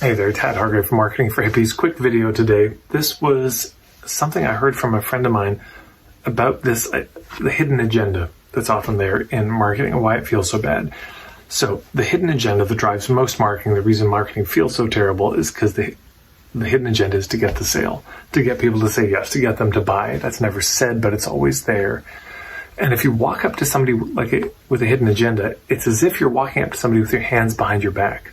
Hey there, Tad Hargrave from Marketing for Hippies. Quick video today. This was something I heard from a friend of mine about this, the hidden agenda that's often there in marketing and why it feels so bad. So the hidden agenda that drives most marketing, the reason marketing feels so terrible is because the hidden agenda is to get the sale, to get people to say yes, to get them to buy. That's never said, but it's always there. And if you walk up to somebody with a hidden agenda, it's as if you're walking up to somebody with your hands behind your back.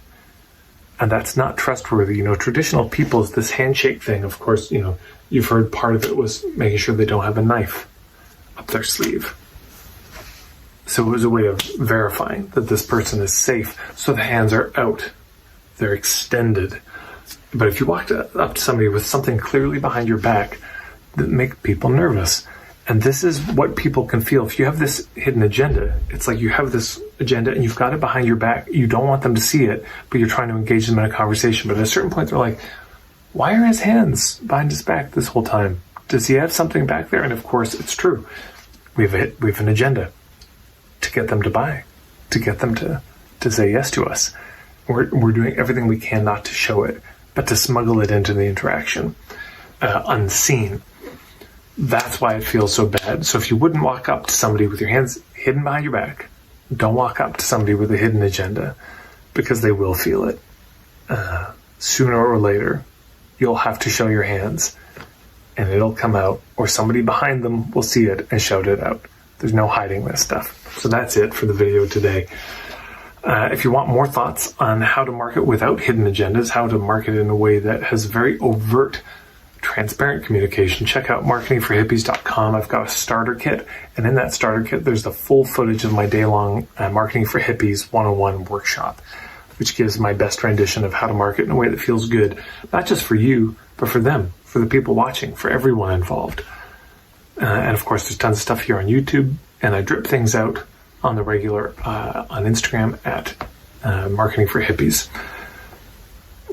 And that's not trustworthy. Traditional people's, this handshake thing, of course, you've heard part of it was making sure they don't have a knife up their sleeve. So it was a way of verifying that this person is safe. So the hands are out. They're extended. But if you walked up to somebody with something clearly behind your back, that make people nervous. And this is what people can feel. If you have this hidden agenda, it's like you have this agenda and you've got it behind your back. You don't want them to see it, but you're trying to engage them in a conversation. But at a certain point, they're like, why are his hands behind his back this whole time? Does he have something back there? And of course, it's true. We have an agenda to get them to buy, to get them to say yes to us. We're doing everything we can not to show it, but to smuggle it into the interaction unseen. That's why it feels so bad. So if you wouldn't walk up to somebody with your hands hidden behind your back, don't walk up to somebody with a hidden agenda, because they will feel it. Sooner or later, you'll have to show your hands and it'll come out, or somebody behind them will see it and shout it out. There's no hiding this stuff. So that's it for the video today. If you want more thoughts on how to market without hidden agendas, how to market in a way that has very overt, transparent communication, check out marketingforhippies.com. I've got a starter kit, and in that starter kit, there's the full footage of my day-long Marketing for Hippies 101 workshop, which gives my best rendition of how to market in a way that feels good, not just for you, but for them, for the people watching, for everyone involved. And of course, there's tons of stuff here on YouTube, and I drip things out on the regular on Instagram at Marketing for Hippies.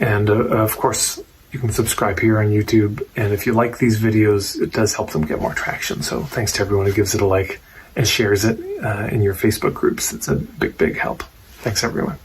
And of course, you can subscribe here on YouTube, and if you like these videos, it does help them get more traction. So thanks to everyone who gives it a like and shares it in your Facebook groups. It's a big, big help. Thanks, everyone.